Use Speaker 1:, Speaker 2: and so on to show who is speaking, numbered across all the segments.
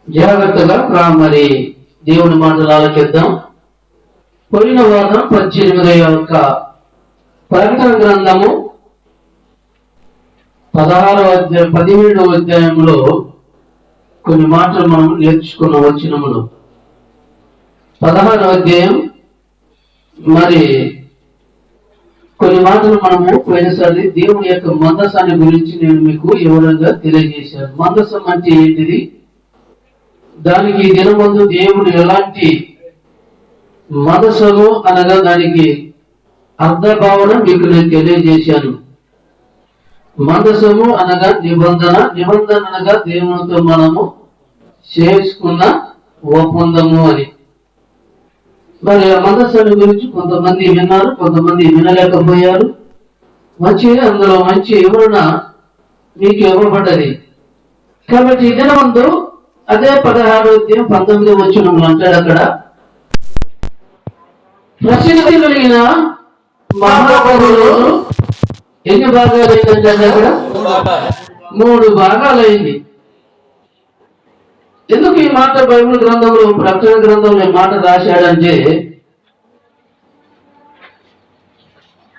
Speaker 1: జాగ్రత్తగా మరి దేవుని మాటలు ఆలకిద్దాం. పోయిన వారం 18వ యొక్క ప్రకటన గ్రంథము 17వ అధ్యాయంలో కొన్ని మాటలు మనం నేర్చుకున్న వచనములు. 16వ అధ్యాయం మరి కొన్ని మాటలు మనము పోయినసారి దేవుని యొక్క మందసాన్ని గురించి నేను మీకు వివరంగా తెలియజేశాను. మందసం అంటే ఏంటిది, దానికి దినమందు దేవుడు ఎలాంటి మందసము అనగా దానికి అర్థభావన మీకు నేను తెలియజేశాను. మందసము అనగా నిబంధన, నిబంధన అనగా దేవునితో మనము చేసుకున్న ఒప్పందము అని. మరి ఆ మందసాన్ని గురించి కొంతమంది విన్నారు, కొంతమంది వినలేకపోయారు. అందులో మంచి వివరణ మీకు ఇవ్వబడ్డది. కాబట్టి ఈ దినమందు అదే 16వ అధ్యాయం 19వ వచనంలో అంటాడు, అక్కడ ప్రసిద్ధి కలిగిన మహాపరులు ఎన్ని భాగాలు అయిందంటే అక్కడ 3 భాగాలైంది. ఎందుకు ఈ మాట బైబిల్ గ్రంథంలో, ప్రకటన గ్రంథంలో ఈ మాట రాశాడంటే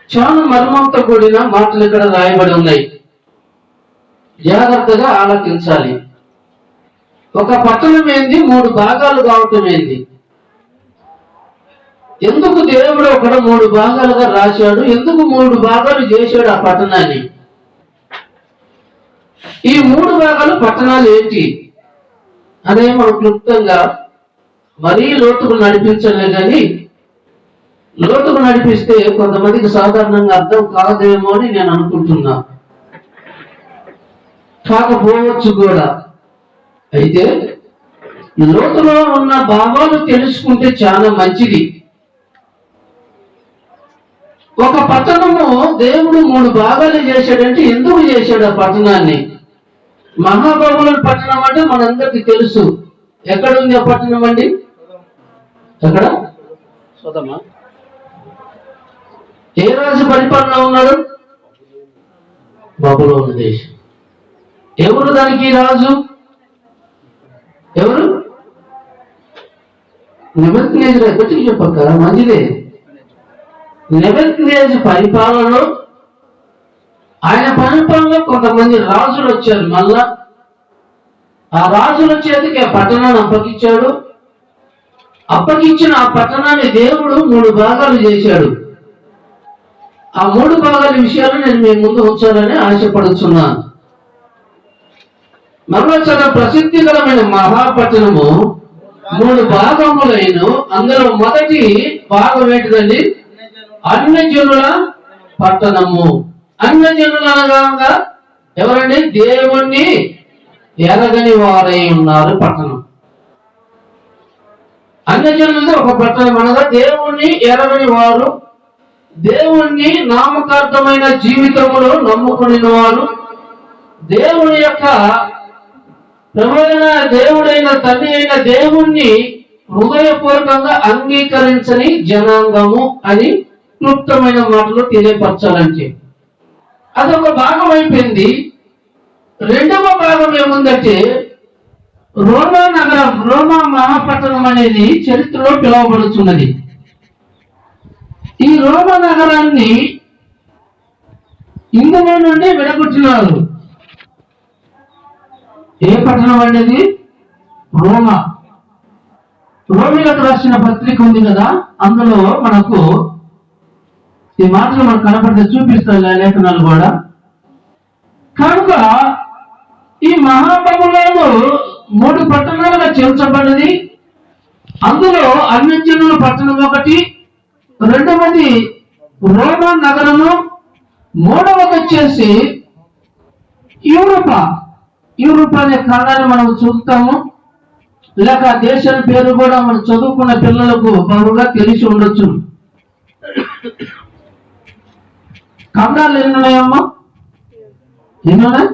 Speaker 1: చాలా మర్మంతో కూడిన మాటలు ఇక్కడ రాయబడి ఉన్నాయి. జాగ్రత్తగా ఆలకించాలి. ఒక పట్టణం ఏంది 3 భాగాలు కావటం ఏంది, ఎందుకు దేవుడు అక్కడ 3 భాగాలుగా రాశాడు, ఎందుకు 3 భాగాలు చేశాడు ఆ పట్టణాన్ని, ఈ 3 భాగాలు పట్టణాలు ఏంటి అనే మనం క్లుప్తంగా మరీ లోతుకు నడిపించలే, కానీ లోతుకు నడిపిస్తే కొంతమందికి సాధారణంగా అర్థం కాదేమో అని నేను అనుకుంటున్నా, కాకపోవచ్చు కూడా. అయితే లోతులో ఉన్న భావాలు తెలుసుకుంటే చాలా మంచిది. ఒక పట్టణము దేవుడు 3 భాగాలు చేశాడంటే ఎందుకు చేశాడు ఆ పట్టణాన్ని? మహాబబులోను పట్టణం అంటే మనందరికి తెలుసు. ఎక్కడుంది ఆ పట్టణం అండి? ఎక్కడ? సొదమ. ఏ రాజు పరిపాలన ఉన్నాడు? బబులోను దేశం. ఎవరు దానికి రాజు? ఎవరు? నెబుకద్నెజరు. గట్టిగా చెప్పక మంచిదే. నెబుకద్నెజరు పరిపాలనలో, ఆయన పరిపాలనలో కొంతమంది రాజులు వచ్చారు. మళ్ళా ఆ రాజుల చేతికి ఆ పట్టణాన్ని అప్పగించాడు. అప్పగించిన ఆ పట్టణాన్ని దేవుడు 3 భాగాలు చేశాడు. ఆ 3 భాగాల విషయాలు నేను మీ ముందు ఉంచాలని ఆశపడుతున్నాను. మరలా చాలా ప్రసిద్ధికరమైన మహాపట్టణము 3 భాగములైన, అందులో మొదటి భాగం ఏంటిదండి? అన్యజనుల పట్టణము. అన్యజనులు అనగా ఎవరండి? దేవుణ్ణి ఎరగని వారై ఉన్నారు పట్టణం. అన్యజనులు ఒక పట్టణం అనగా దేవుణ్ణి ఎరగని వారు, దేవుణ్ణి నామకార్థమైన జీవితంలో నమ్ముకుని వారు, దేవుని యొక్క దేవుడైన తండ్రి అయిన దేవుణ్ణి హృదయపూర్వకంగా అంగీకరించని జనాంగము అని క్లుప్తమైన మాటలు తెలియపరచాలంటే అదొక భాగం అయిపోయింది. 2వ భాగం ఏముందంటే రోమా నగరం, రోమా మహాపట్టణం అనేది చరిత్రలో పిలువబడుతున్నది. ఈ రోమా నగరాన్ని ఇందులో నుండి విడగొట్టినారు. ఏ పట్టణం అనేది? రోమా. రోమిలకు రాసిన పత్రిక ఉంది కదా, అందులో మనకు ఈ మాటలు మనకు కనపడితే చూపిస్తాయి లేఖనాలు కూడా. కనుక ఈ మహాబబులోను 3 పట్టణాలుగా చేర్చబడినది. అందులో అన్యజనుల పట్టణం ఒకటి, 2వది రోమా నగరము, 3వది వచ్చేసి యూరోపా. యూరోప్ అనే ఖండాన్ని మనం చూస్తాము. లేక దేశం పేరు కూడా మనం చదువుకున్న పిల్లలకు బాగుగా తెలిసి ఉండొచ్చు. ఖండాలు ఎన్ని ఉన్నాయమ్మా? ఎన్ని ఉన్నాయి?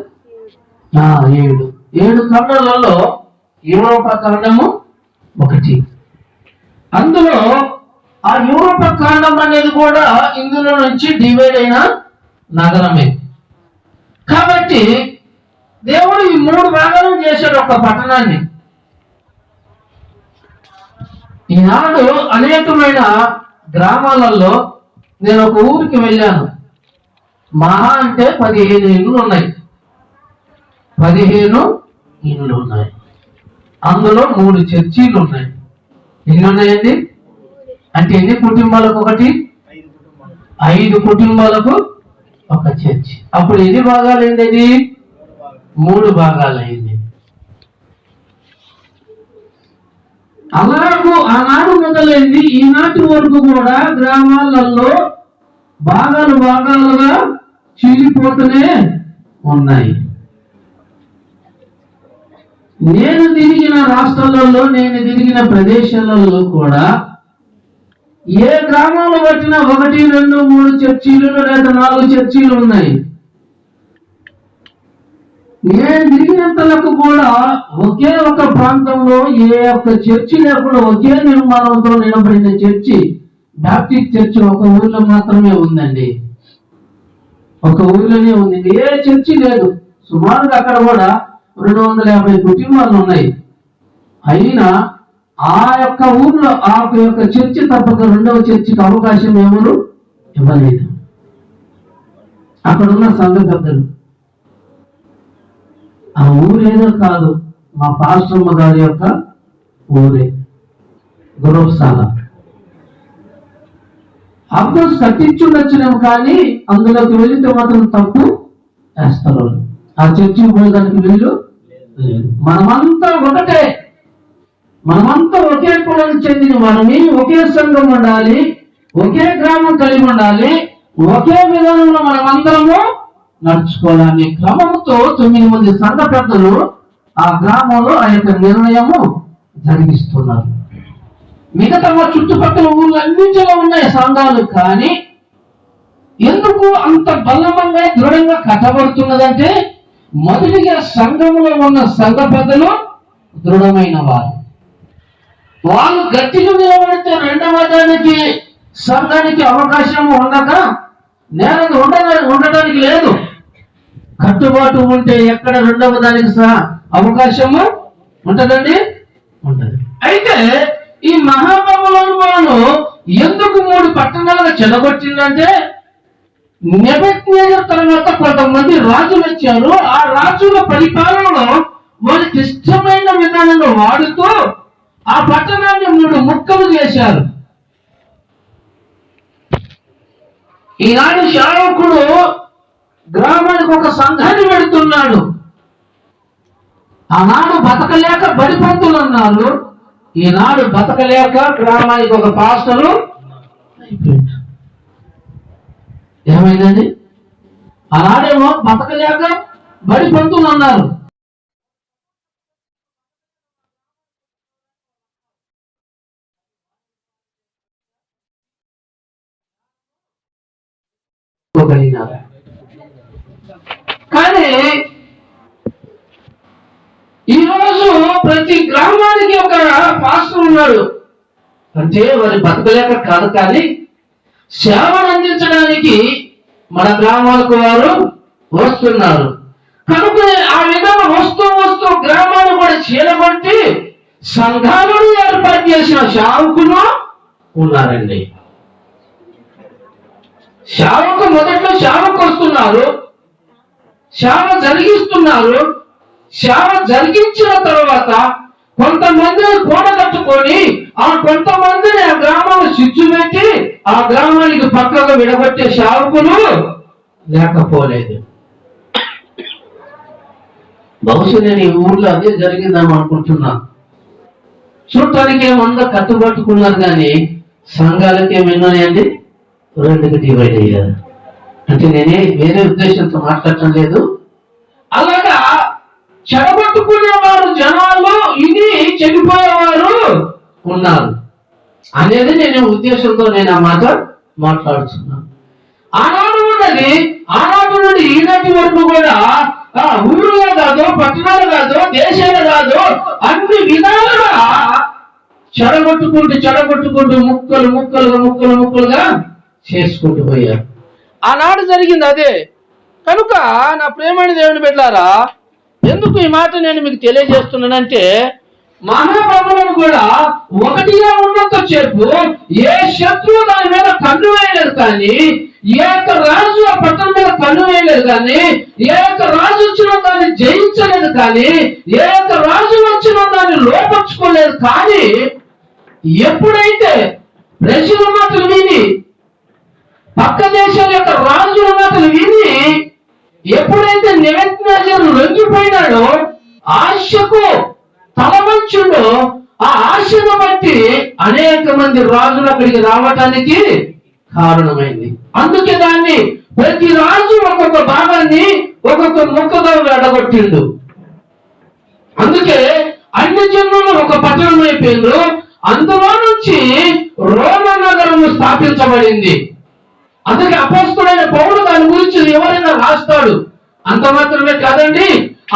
Speaker 1: 7 ఖండాలలో యూరోపా ఖండము ఒకటి. అందులో ఆ యూరోపా ఖండం అనేది కూడా ఇందులో నుంచి డివైడ్ అయిన నగరమే. కాబట్టి దేవుడు ఈ 3 భాగాలు చేశాడు ఒక పట్టణాన్ని. ఈనాడు అనేకమైన గ్రామాలలో నేను ఒక ఊరికి వెళ్ళాను. మహా అంటే 15 ఇళ్ళు ఉన్నాయి. 15 ఇళ్ళు ఉన్నాయి. అందులో 3 చర్చీలు ఉన్నాయి. ఎన్ని ఉన్నాయండి? అంటే ఎన్ని కుటుంబాలకు ఒకటి? 5 కుటుంబాలకు ఒక చర్చి. అప్పుడు ఎన్ని భాగాలైంది? అది 3 భాగాలైంది. అలాగూ ఆనాడు మొదలైంది. ఈనాటి వరకు కూడా గ్రామాలలో భాగాలుగా చీలిపోతూనే ఉన్నాయి. నేను తిరిగిన రాష్ట్రాలలో, నేను తిరిగిన ప్రదేశాలలో కూడా ఏ గ్రామంలో పట్టినా 1, 2, 3 చర్చీలు లేదా 4 చర్చీలు ఉన్నాయి. నేను తిరిగినంతలకు కూడా ఒకే ఒక ప్రాంతంలో ఏ ఒక్క చర్చి లేకుండా ఒకే నిర్మాణంతో నిలబడిన చర్చి, బాప్టిస్ట్ చర్చి ఒక ఊర్లో మాత్రమే ఉందండి. ఒక ఊర్లోనే ఉంది. ఏ చర్చి లేదు. సుమారుగా అక్కడ కూడా 250 కుటుంబాలు ఉన్నాయి. అయినా ఆ యొక్క ఊర్లో ఆ యొక్క చర్చి తప్పక రెండవ చర్చికి అవకాశం ఎవరు ఇవ్వలేదు. అక్కడున్న సంఘ పెద్దలు. ఆ ఊరేదో కాదు, మా పాస్టమ్మ గారి యొక్క ఊరే, గురవశాల. అఫ్కోర్స్ కట్టించుండొచ్చునేమో, కానీ అందులోకి వెళితే మాత్రం తప్పు వేస్తారు. ఆ చర్చికి పోయేదానికి వీళ్ళు లేదు. మనమంతా ఒకటే, మనమంతా ఒకే కులానికి చెందిన మనమే. ఒకే సంఘం ఉండాలి, ఒకే గ్రామం కలిగి ఉండాలి, ఒకే విధానంలో మనమందరము నడుచుకోవాలనే క్రమంతో 9 మంది సంఘ పెద్దలు ఆ గ్రామంలో ఆ యొక్క నిర్ణయము జరిగిస్తున్నారు. మిగతా చుట్టుపక్కల ఊళ్ళన్నింటిలో ఉన్నాయి సంఘాలు. కానీ ఎందుకు అంత బలమంగా దృఢంగా కట్టబడుతున్నదంటే, మొదటిగా సంఘంలో ఉన్న సంఘ పెద్దలు దృఢమైన వారు. వాళ్ళు గట్టిగా నిలబడితే రెండవ దానికి సంఘానికి అవకాశం ఉండగా నేనది ఉండడానికి లేదు. కట్టుబాటు ఉంటే ఎక్కడ రెండవ దానికి అవకాశము ఉంటదండి? ఉంటది. అయితే ఈ మహాబబులోను ఎందుకు 3 పట్టణాలుగా చెడగొట్టిందంటే, నెబుకద్నెజర్ తర్వాత కొంతమంది రాజులు వచ్చారు. ఆ రాజుల పరిపాలనలో వారికి ఇష్టమైన విధానంలో వాడుతూ ఆ పట్టణాన్ని 3 ముక్కలు చేశారు. ఈనాడు సేవకుడు గ్రామానికి ఒక సంఘాన్ని పెడుతున్నాడు. ఆనాడు బతకలేక బడిపంతులు అన్నారు. ఈనాడు బతకలేక గ్రామానికి ఒక పాస్టరు అయిపోయాడు. ఏమైందండి? ఆనాడేమో బతకలేక బడిపంతులు అన్నారు. కానీ ఈరోజు ప్రతి గ్రామానికి ఒక పాస్టర్ ఉన్నాడు. అంటే వారి బతకలేక కాదు, కానీ సేవను అందించడానికి మన గ్రామాలకు వారు వస్తున్నారు. కనుక ఆ విధంగా వస్తూ గ్రామాన్ని కూడా చీలబట్టి సంఘాలను ఏర్పాటు చేసిన సేవకులు ఉన్నారండి. సేవకు మొదట్లో సేవకు వస్తున్నారు, సేవ జరిగిస్తున్నారు. సేవ జరిగించిన తర్వాత కొంతమందిని కూడగట్టుకొని ఆ కొంతమందిని ఆ గ్రామాన్ని స్విచ్ పెట్టి ఆ గ్రామానికి పక్కగా విడగొట్టే సేవకులు లేకపోలేదు. బహుశా నేను ఈ ఊర్లో అదే జరిగిందని అనుకుంటున్నాను. చూడటానికి ఏమన్నా కట్టుబట్టుకున్నారు, కానీ సంఘాలకి ఏమన్నాయండి? 2కి డివైడ్ అయ్యారు. అంటే నేనే వేరే ఉద్దేశంతో మాట్లాడటం లేదు. అలాగా చెడగొట్టుకునేవారు జనాలు, ఇది చెడిపోయేవారు ఉన్నారు అనేది నేను ఉద్దేశంతో నేను ఆ మాట మాట్లాడుతున్నాను. ఆనాడు ఉన్నది, ఆనాడు నుండి ఈనాటి వరకు కూడా ఊరుగా కాదు, పట్టణాలు కాదు, దేశాలు కాదు, అన్ని విధాలుగా చెడగొట్టుకుంటూ ముక్కలుగా చేసుకుంటూ పోయారు. ఆనాడు జరిగింది అదే. కనుక నా ప్రేమని దేవుని బిడ్డలారా, ఎందుకు ఈ మాట నేను మీకు తెలియజేస్తున్నానంటే, మహాబబులోను కూడా ఒకటిగా ఉన్నంత సేపు ఏ శత్రువు దాని మీద కన్ను వేయలేదు, కానీ ఏ యొక్క రాజు ఆ పట్టణం మీద కన్ను వేయలేదు, కానీ ఏ యొక్క రాజు వచ్చిన దాన్ని జయించలేదు, కానీ ఏ యొక్క రాజు వచ్చిన దాన్ని లోపరుచుకోలేదు. కానీ ఎప్పుడైతే ప్రజల మాటలు విని, పక్క దేశాల యొక్క రాజుల మాటలు విని, ఎప్పుడైతే నెబుకద్నెజరు లొంగిపోయినాడో, ఆశకు తలవంచుడో, ఆ ఆశను బట్టి అనేక మంది రాజులు అక్కడికి రావటానికి కారణమైంది. అందుకే దాన్ని ప్రతి రాజు ఒక్కొక్క భాగాన్ని ఒక్కొక్క ముక్కగా వెడగొట్టిండు. అందుకే అన్ని జనులు ఒక పట్టణం అయిపోయిండ్రు. అందులో నుంచి రోమ నగరము స్థాపించబడింది. అందుకే అపోస్తలుడైన పౌలు దాని గురించి ఎవరైనా రాస్తాడు. అంత మాత్రమే కాదండి,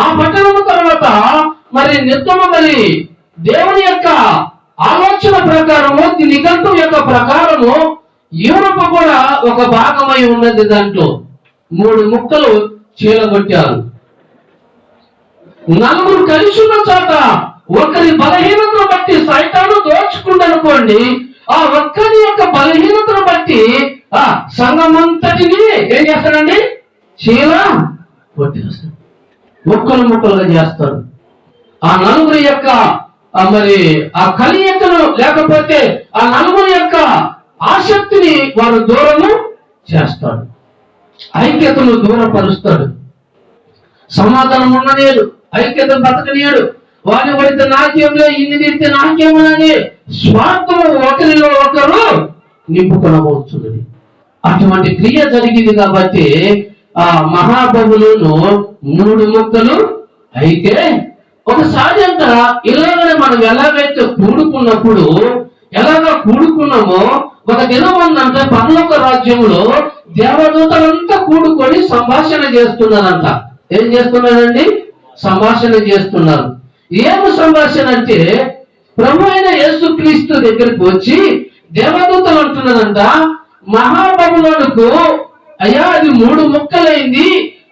Speaker 1: ఆ పట్టణము తర్వాత మరి దేవుని యొక్క ఆలోచన ప్రకారము, నిఘంటువు యొక్క ప్రకారము యూరోప్ కూడా ఒక భాగమై ఉన్నది. దాంట్లో 3 ముక్కలు చీలగొట్టారు. 4 కలిసి ఉన్న చోట ఒకరి బలహీనతను బట్టి సైతాను దోచుకుందనుకోండి, ఆ ఒక్కరి యొక్క బలహీనతను బట్టి ఆ సంఘమంతటిని ఏం చేస్తాడండి? చీల కొట్టేస్తాడు, ముక్కలుగా చేస్తాడు. ఆ 4 యొక్క మరి ఆ కలియకను, లేకపోతే ఆ 4 యొక్క ఆసక్తిని వారు దూరము చేస్తాడు, ఐక్యతను దూరపరుస్తాడు. సమాధానం ఉండనేడు, ఐక్యత బతకనేడు. వాడిని పడితే నాకేంలే, ఇన్ని తిడితే నాకేమనని స్వార్థం ఒకరిలో ఒకరు నింపుకొనబోతున్నది. అటువంటి క్రియ జరిగింది కాబట్టి ఆ మహాబబులోను 3 ముక్కలు అయితే, ఒకసారి అంట ఇలాగనే మనం ఎలాగైతే కూడుకున్నామో ఒక దినం ఉందంట, పరలోక రాజ్యంలో దేవదూతలంతా కూడుకొని సంభాషణ చేస్తున్నారంట. ఏం చేస్తున్నారండి? సంభాషణ చేస్తున్నారు. ఏమి సంభాషణ అంటే, ప్రభు అయిన యేసుక్రీస్తు దగ్గరికి వచ్చి దేవదూతలు అంటున్నారంట, మహాబబులోనుకు అయ్యా అది 3 ముక్కలైంది.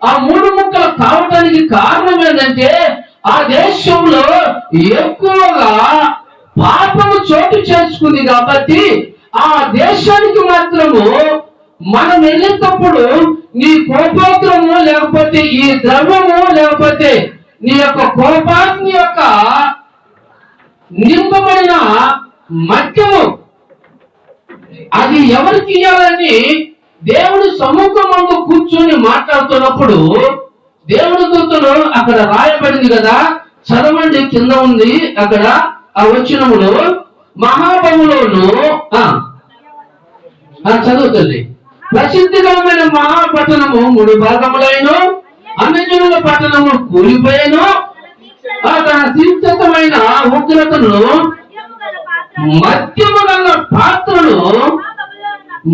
Speaker 1: ఆ 3 ముక్కలు కావటానికి కారణం ఏంటంటే, ఆ దేశంలో ఎక్కువగా పాపము చోటు చేసుకుంది కాబట్టి ఆ దేశానికి మాత్రము మనం వెళ్ళేటప్పుడు నీ కోపోగ్రము, లేకపోతే ఈ ద్రవ్యము, లేకపోతే నీ యొక్క కోపాగ్ని యొక్క నింపబడిన మద్యము అది ఎవరికి ఇవ్వాలని దేవుడి సముఖం ముందు కూర్చొని మాట్లాడుతున్నప్పుడు దేవుడి దూతలు అక్కడ రాయబడింది కదా, చదవండి, కింద ఉంది అక్కడ ఆ వచనములో. మహాబబులోను చదువుతుంది. ప్రసిద్ధికరమైన మహాపట్టణము 3 భాగములైన అన్యజనుల పట్టణము కూలిపోయాను. తన తీర్థమైన ఉగ్రతను మద్యము గల పాత్రను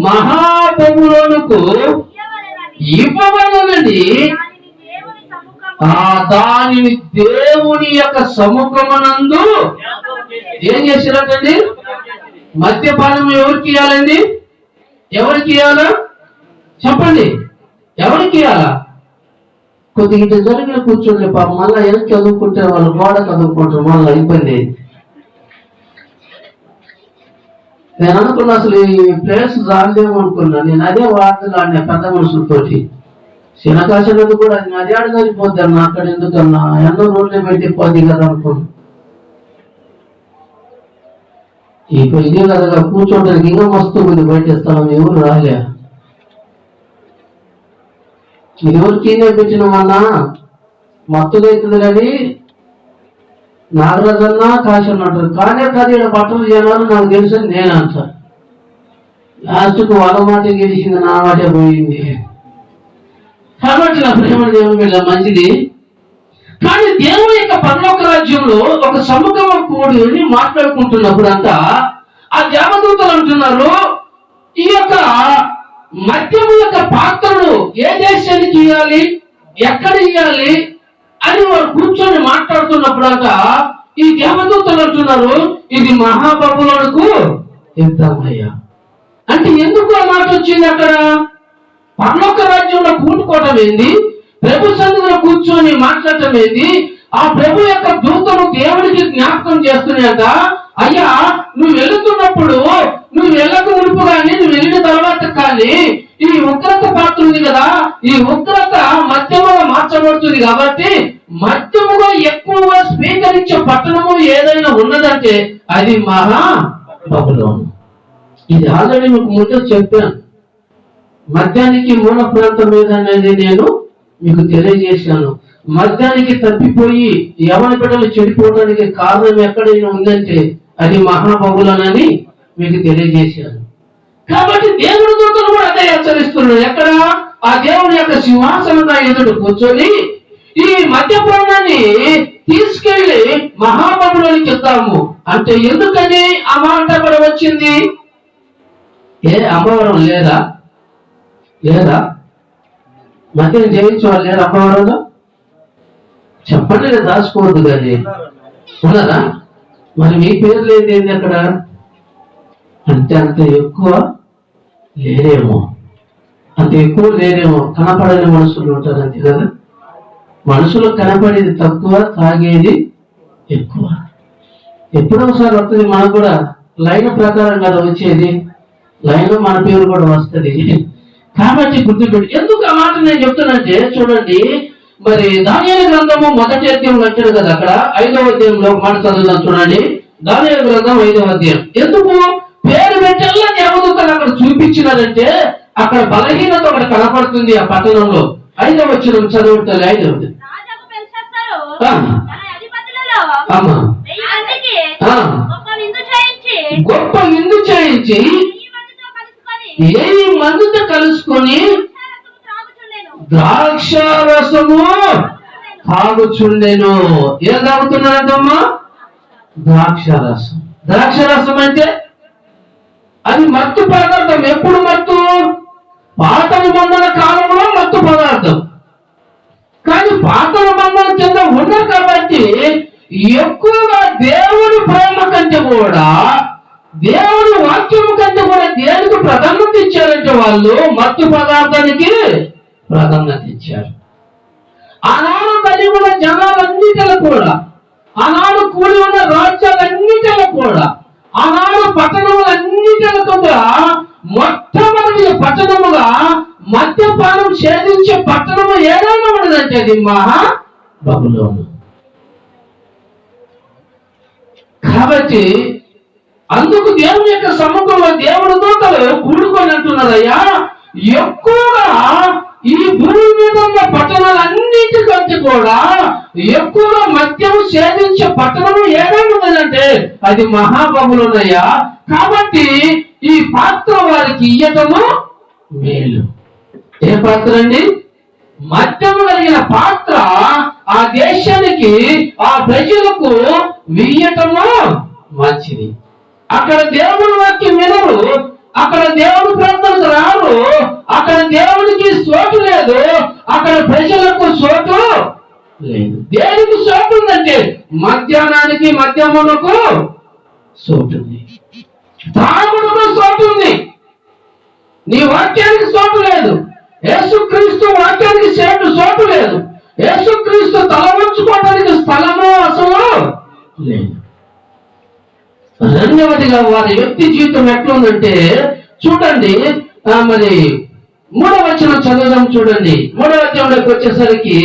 Speaker 1: మహాబబులోనుకు ఇవ్వవలనని దానిని దేవుని యొక్క సముఖమునందు ఏం చేసినట్టండి? మద్యపానం ఎవరికి ఇవ్వాలండి? ఎవరికి ఇవ్వాలా చెప్పండి? ఎవరికి ఇవ్వాలా? కొద్దిగా జరిగిన కూర్చోండి పాపం, మళ్ళీ ఎంత చదువుకుంటే వాళ్ళు గోడ చదువుకుంటారు, మళ్ళీ ఇబ్బంది. నేను అనుకున్నా అసలు ఈ ప్లేస్ రాలేము అనుకున్నా. నేను అదే వార్తలు ఆడిన పెద్ద మనుషులతోటి. శనకాశనది కూడా అది ఆడ సరిపోద్ది అన్న, అక్కడ ఎందుకన్నా ఎన్నో రోడ్లు పెట్టి పోద్ది కదా అనుకున్నా. ఇదే కదా కూర్చోటానికి ఇంకా మస్తు కొద్ది బయట స్థలం ఎవరు రాలే. ఇది ఎవరు కీనే పెట్టినామన్నా మత్తుగా అవుతుంది కానీ నాగరాజు అన్నా కాశన్ అంటారు. కానీ కాదు ఇక్కడ బట్టలు చేయనారు నాకు తెలుసు అని నేను అంటాను. లాస్ట్కు వాళ్ళ మాట గెలిచింది, నా మాటే పోయింది. కాబట్టి నా ప్రేమ దేవుని మీద మంచిది. కానీ దేవుని యొక్క పరలోక రాజ్యంలో ఒక సముఖం కూడి మాట్లాడుకుంటున్నప్పుడు అంతా ఆ దేవదూతలు అంటున్నారు, ఈ యొక్క మద్యము యొక్క పాత్రను ఏ దేశానికి ఇవ్వాలి, ఎక్కడ ఇవ్వాలి అని వారు కూర్చొని మాట్లాడుతున్నప్పుడు అంట ఈ దేవదూతలు అంటున్నారు, ఇది మహాబబులోనుకు ఇద్దామయ్యా. అంటే ఎందుకు ఆ మాట వచ్చింది? అక్కడ పరలోక రాజ్యంలో కూడుకోవటం ఏంది, ప్రభు సన్నిధిలో కూర్చొని మాట్లాడటం ఏంది, ఆ ప్రభు యొక్క దూతను దేవుడికి జ్ఞాపకం చేస్తారు. చెప్తున్నాయట, అయ్యా నువ్వు వెళుతున్నప్పుడు, నువ్వు వెళ్ళక మునుపు కానీ, నువ్వు వెళ్ళిన తర్వాత కానీ ఈ ఉగ్రత పాత్ర ఉంది కదా, ఈ ఉగ్రత మద్యముగా మార్చబడుతుంది. కాబట్టి మద్యముగా ఎక్కువగా స్వీకరించే పట్టణము ఏదైనా ఉన్నదంటే అది మహా బబులోను. ఇది ఆల్రెడీ మీకు ముందు చెప్పాను. మద్యానికి మూల ప్రాంతం ఏదనేది నేను మీకు తెలియజేశాను. మద్యానికి తప్పిపోయి యవన బిడ్డలు చెడిపోవడానికి కారణం ఎక్కడైనా ఉందంటే అది మహాబబులోనని మీకు తెలియజేశాను. కాబట్టి దేవుడి దూతలు కూడా అదే హెచ్చరిస్తున్నాడు. ఎక్కడ? ఆ దేవుని యొక్క సింహాసనం ఎదుట కూర్చొని ఈ మధ్య ప్రాణాన్ని తీసుకెళ్లి మహాబబులోనికి ఇద్దాము అంటే ఎందుకని ఆ మాట కూడా వచ్చింది? ఏ అమ్మవరం లేదా? లేదా? మధ్యని జయించేవాళ్ళు లేరు అమ్మవరంలో? చెప్పండి, దాచుకోవద్దు. కానీ ఉన్నారా? మరి మీ పేరు లేదేంది అక్కడ అంటే? అంత ఎక్కువ లేరేమో, అంత ఎక్కువ లేరేమో. కనపడని మనుషులు ఉంటారు, అంతే కదా. మనుషులు కనపడేది తక్కువ, తాగేది ఎక్కువ. ఎప్పుడోసారి వస్తుంది మనకు కూడా. లైన్ ప్రకారం కదా వచ్చేది, లైన్ మన పేరు కూడా వస్తుంది. కాబట్టి గుర్తుపెట్టి. ఎందుకు ఆ మాట నేను చెప్తున్నానంటే చూడండి, మరి దానియేలు గ్రంథము మొదటి అధ్యాయం వచ్చాడు కదా, అక్కడ 5వ అధ్యాయంలో మాట చదువుదాం చూడండి. దానియేలు గ్రంథం 5వ అధ్యాయం. ఎందుకు పేరు పెట్టల్లా దేవదూతలు అక్కడ చూపించినారంటే అక్కడ బలహీనత ఒకటి కనపడుతుంది ఆ పట్టణంలో. 5వ వచనం చదువుతారు. 5వ గొప్ప విందు చేయించి 1000 మందితో కలుసుకొని ద్రాక్ష రసము తాగుచుండెను. ఏం తాగుతున్నారంటమ్మా? ద్రాక్ష రసం. ద్రాక్ష రసం అంటే అది మత్తు పదార్థం. ఎప్పుడు మత్తు? పాత నిబంధన కాలంలో మత్తు పదార్థం. కానీ పాత నిబంధన కింద ఉన్నారు కాబట్టి ఎక్కువగా దేవుడి ప్రేమ కంటే కూడా, దేవుడి వాక్యం కంటే కూడా దేనికి ప్రాధాన్యత ఇచ్చారంటే వాళ్ళు మత్తు పదార్థానికి ప్రాధాన్యత ఇచ్చారు. ఆనాడు కలిగి ఉన్న జనాలన్నిటిలో కూడా, ఆనాడు కూడి ఉన్న రాజ్యాలన్నిటిలో కూడా, ఆనాడు పట్టణములన్నిటిలో కూడా మొట్టమొదటి పట్టణముగా మద్యపానం ఛేదించే పట్టణము ఏదైనా ఉన్నదంటే అది మహా బబులోను. కాబట్టి అందుకు దేవుని యొక్క సముఖంలో దేవుడి దూతలు కూడుకొని అంటున్నారయ్యా, ఎక్కువగా ఈ భూమి మీద ఉన్న పట్టణాలన్నిటికంటే కూడా ఎక్కువగా మద్యము సేవించే పట్టణము ఏదైనా ఉన్నదంటే అది మహాబబులోనయ్యా. కాబట్టి ఈ పాత్ర వారికి ఇయ్యటము మేలు. ఏ పాత్ర అండి? మద్యము కలిగిన పాత్ర ఆ దేశానికి, ఆ ప్రజలకు వియ్యటము మంచిది. అక్కడ దేవుని వాక్యం వినరు, అక్కడ దేవుని ప్రార్థనకు రారు, అక్కడ దేవునికి చోటు లేదు, అక్కడ ప్రజలకు చోటు లేదు. దేనికి చోటు ఉందంటే మధ్యాహ్నానికి మధ్యమునకు చోటు ఉంది, తాగుడుకు చోటు ఉంది. నీ వాక్యానికి చోటు లేదు, యేసుక్రీస్తు వాక్యానికి చోటు లేదు, యేసుక్రీస్తు తల ఉంచుకోవడానికి స్థలము అసలు లేదు. రెండవదిగా వారి వ్యక్తి జీవితం ఎట్లుందంటే చూడండి, మరి 3వ వచనం చదవడం చూడండి. 3వ అధ్యాయంలోకి వచ్చేసరికి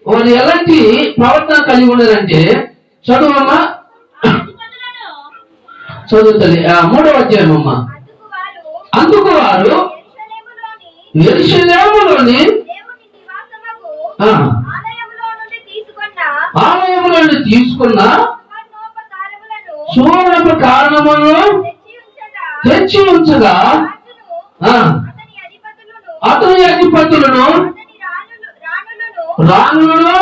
Speaker 1: వారు ఎలాంటి ప్రవర్తన కలిగి ఉన్నారంటే, చదువమ్మా, చదువుతుంది 3వ అధ్యాయం అమ్మా. అందుకు వారు యెరూషలేములోని ఆలయములో నుండి తీసుకున్న సువర్ణపు కారణములను తెచ్చి ఉంచగా అతని అధిపతులను, రాణులను,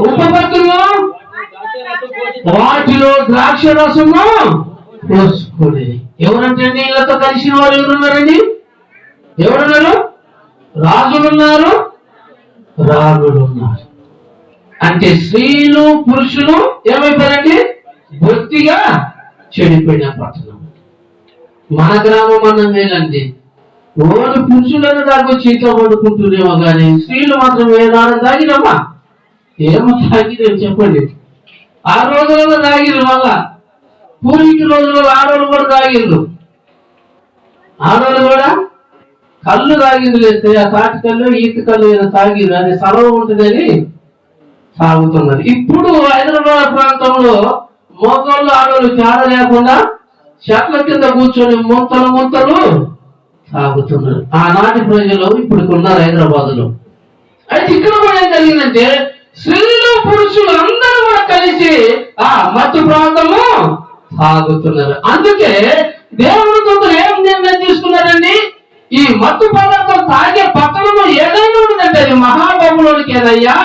Speaker 1: ఉపపత్తులను వాటిలో ద్రాక్ష రసము పోసుకుని. ఎవరంటే నీళ్ళతో కలిసిన వారు ఎవరున్నారండి? ఎవరున్నారు? రాజులున్నారు, రాణులున్నారు. అంటే స్త్రీలు పురుషులు ఏమైపోయారండి? బొత్తిగా చెడిపోయిన పట్టణం. మన గ్రామం అన్నం మేలండి. ఓడి పురుషులను దాకొచ్చి ఇంట్లో వండుకుంటున్నామో కానీ స్త్రీలు మాత్రం ఏదానం తాగినమ్మా? ఏమో తాగినాం చెప్పండి. ఆ రోజులలో తాగిరు, మళ్ళా పూర్వీకి రోజులలో ఆడవాళ్ళు కూడా తాగిరు. ఆడవాళ్ళు కూడా కళ్ళు తాగింది లేస్తే ఆ తాటి కళ్ళు ఈత కళ్ళు ఏదో తాగిరు, అది సలవ ఉంటుందని తాగుతున్నారు. ఇప్పుడు హైదరాబాద్ ప్రాంతంలో మోకాళ్ళు ఆడవాళ్ళు తేడా లేకుండా చెట్ల కింద కూర్చొని ముంతలు తాగుతున్నారు. ఆనాటి ప్రజలు ఇప్పుడు ఉన్నారు హైదరాబాద్ లో. అయితే ఇక్కడ కూడా ఏం జరిగిందంటే స్త్రీలు పురుషులు అందరూ కూడా కలిసి ఆ మత్తు ప్రాంతము తాగుతున్నారు. అందుకే దేవుని దూతలు ఏం నిర్ణయం తీసుకున్నారండి? ఈ మత్తు పదార్థం తాగే పట్టణము ఏదైనా ఉందంటే అది మహాబబులోనికి ఏదయ్యా.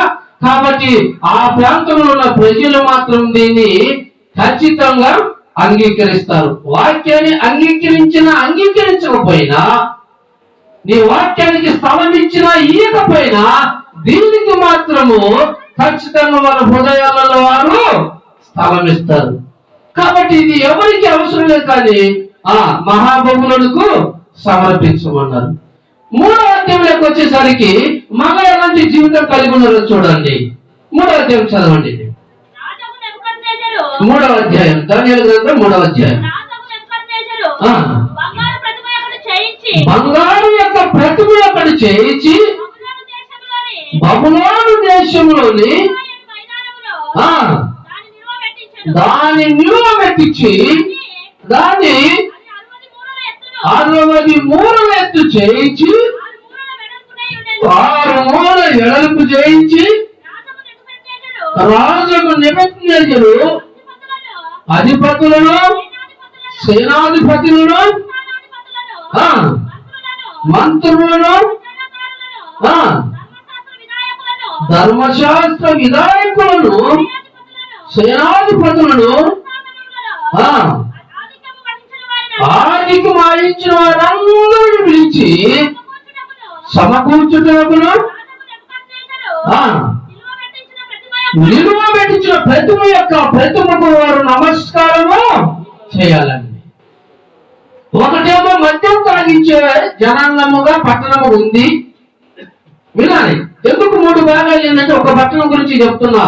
Speaker 1: కాబట్టి ఆ ప్రాంతంలో ఉన్న ప్రజలు మాత్రం దీన్ని ఖచ్చితంగా అంగీకరిస్తారు. వాక్యాన్ని అంగీకరించకపోయినా, నీ వాక్యానికి స్థలం ఇచ్చినా ఇయ్యకపోయినా దీనికి మాత్రము ఖచ్చితంగా వాళ్ళ హృదయాలలో వారు స్థలం ఇస్తారు. కాబట్టి ఇది ఎవరికి అవసరం లేదు, కానీ ఆ మహాబబులకు సమర్పించమన్నారు. 3వ అధ్యాయంలోకి వచ్చేసరికి మగ ఎలాంటి జీవితం కలిగి ఉన్నారో చూడండి. 3వ అధ్యాయం చదవండి. 3వ అధ్యాయం, దానియేలు గ్రంథం 3వ అధ్యాయం. బంగారు యొక్క ప్రతిమ ఒకటి చేయించి బబులోను దేశంలోని దాని నిలువ పెట్టించి దాన్ని 60 మూరల ఎత్తు చేయించి 6 మూరల వెడల్పు చేయించి రాజుకు నెబుకద్నెజరు అధిపతులను సేనాధిపతులను మంత్రులను ధర్మశాస్త్ర విధాయకులను సేనాధిపతులను ఆదికి మాయించిన వారందరూ పిలిచి సమకూర్చుటకును నిలువ పెట్టించిన ప్రతిమ యొక్క ప్రతిమకు వారు నమస్కారము చేయాలండి. ఒకటేమో మద్యం తాగించే జనాంగముగా పట్టణము ఉంది. వినాలి, ఎందుకు 3 భాగాలు ఏంటంటే ఒక పట్టణం గురించి చెప్తున్నా.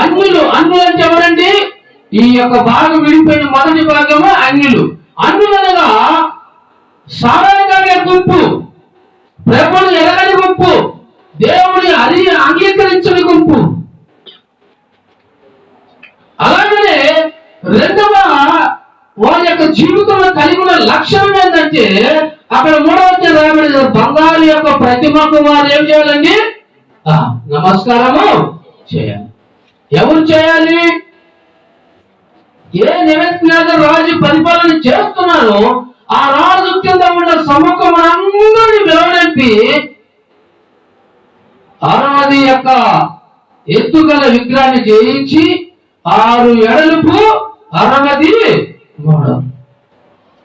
Speaker 1: అన్యులు అంటే ఎవరండి? ఈ యొక్క భాగం విడిపోయిన మొదటి భాగము అన్యులు. అన్యులనగా సారాయి తాగే గుంపు, ప్రభువుని ఎరగని గుంపు, దేవుని అంగీకరించని గుంపు. అలాగనే రెండవ వారి యొక్క జీవితంలో కలిగి ఉన్న లక్షణం ఏంటంటే అక్కడ 3వ అధ్యాయం రాయబడిన బంగారు యొక్క ప్రతిమకు వారు ఏం చేయాలండి? నమస్కారము చేయాలి. ఎవరు చేయాలి? ఏ నెబుకద్నెజరు రాజు పరిపాలన చేస్తున్నారో ఆ రాజు కింద ఉన్న సముఖం అందరినీ విలవడంపి 60 యొక్క ఎత్తుగల విగ్రహాన్ని చేయించి 6 ఎడలుపు 60 మూడు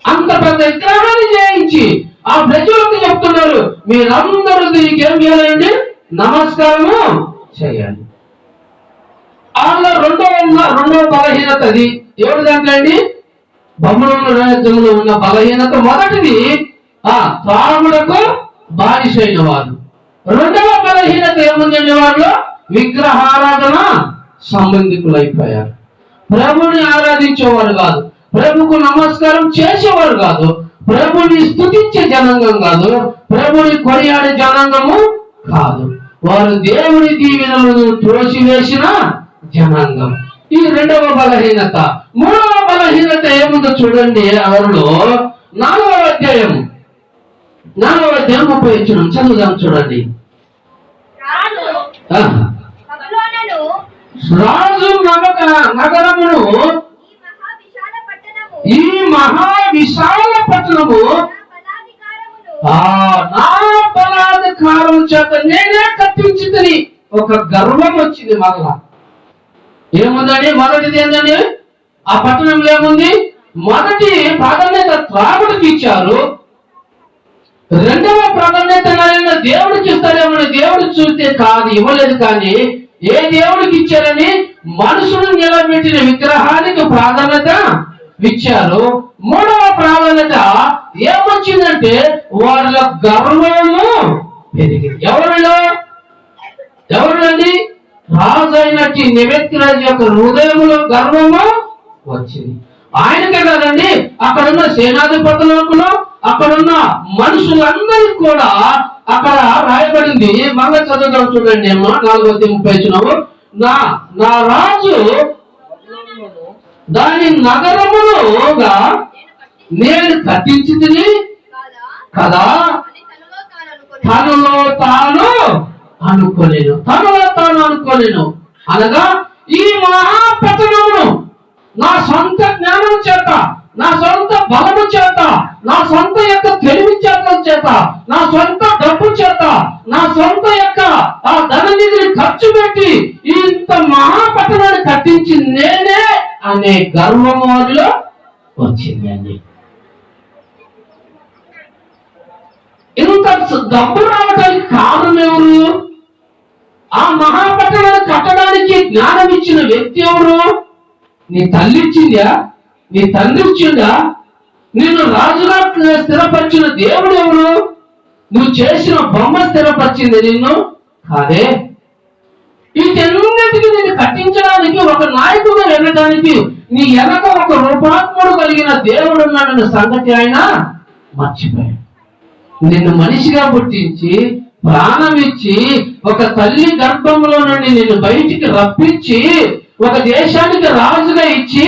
Speaker 1: అంత పెద్ద విగ్రహాన్ని చేయించి ఆ ప్రజలకు చెప్తున్నారు, మీరందరూ దీనికి ఏం చేయాలండి? నమస్కారము చేయాలి. వాళ్ళ రెండవ బలహీనత అది. ఏడు దాంట్లో అండి బబులోను రాజ్యంలో ఉన్న బలహీనత మొదటిది త్రాగుడకు బానిసైన వారు. రెండవ బలహీనత ఏముందండి? వాళ్ళు విగ్రహారాధన సంబంధికులు అయిపోయారు. ప్రభుని ఆరాధించేవారు కాదు, ప్రభుకు నమస్కారం చేసేవారు కాదు, ప్రభుని స్తుతించే జనాంగం కాదు, ప్రభుని కొనియాడే జనాంగము కాదు. వారు దేవుని దీవెనలను త్రోసివేసిన జనాంగం. ఈ రెండవ బలహీనత. 3వ బలహీనత ఏముందో చూడండి. ఎవరిలో 4వ అధ్యాయం 30 చదువుదాం చూడండి. రాజు నగరమును, ఈ మహా విశాల పట్టణము నా బలాధికారం చేత నేనే కట్టించిందని ఒక గర్వం వచ్చింది. మరలా ఏముందండి? మొదటిది ఏంటండి? ఆ పట్టణంలో ఏముంది? మొదటి ప్రాధాన్యత త్రాగుడికి ఇచ్చారు. రెండవ ప్రాధాన్యత దేవుడికి ఇస్తారేమని దేవుడు చూస్తే కాదు, ఇవ్వలేదు. కానీ ఏ దేవుడికి ఇచ్చారని మనుషులు నిలబెట్టిన విగ్రహానికి ప్రాధాన్యత ఇచ్చారు. 3వ ప్రాధాన్యత ఏమొచ్చిందంటే వాళ్ళ గర్వము పెరిగింది. ఎవరండి? రాజు అయిన వచ్చినట్టు నెబుకద్నెజరు యొక్క హృదయంలో గర్వము వచ్చింది. ఆయనకే కాదండి, అక్కడున్న సేనాధిపతులకు, అక్కడున్న మనుషులందరికీ కూడా అక్కడ రాయబడింది. మళ్ళీ చదువుతాం చూడండి అమ్మా, 4:30. నా రాజు దాని నగరములుగా నేను కట్టించింది కదా, తనలో తాను అనుకోలేను. అనగా ఈ మహాపట్టణమును నా సొంత జ్ఞానం చేత, నా సొంత బలము చేత, నా సొంత యొక్క తెలివి చేత, నా సొంత డబ్బు చేత, నా సొంత యొక్క ఆ ధననిధిని ఖర్చు పెట్టి ఇంత మహాపట్టణాన్ని కట్టించి నేనే అనే గర్వము వారిలో వచ్చిందండి. ఇంత డబ్బు రావడానికి కారణం ఎవరు? ఆ మహాపట్టణాన్ని కట్టడానికి జ్ఞానం ఇచ్చిన వ్యక్తి ఎవరు? నీ తల్లి ఇచ్చిందా? నీ తండ్రి ఇచ్చిందా? నిన్ను రాజుగా స్థిరపరిచిన దేవుడు ఎవరు? నువ్వు చేసిన బొమ్మ స్థిరపరిచింది నిన్ను కాదే. వీటన్నిటికీ నిన్ను కట్టించడానికి, ఒక నాయకుడు వెళ్ళడానికి నీ వెనక ఒక రూపాత్ముడు కలిగిన దేవుడు ఉన్నాడన్న సంగతి ఆయన మర్చిపోయాడు. నిన్ను మనిషిగా పుట్టించి ప్రాణం ఇచ్చి ఒక తల్లి గర్భంలో నుండి నిన్ను బయటికి రప్పించి ఒక దేశానికి రాజుగా ఇచ్చి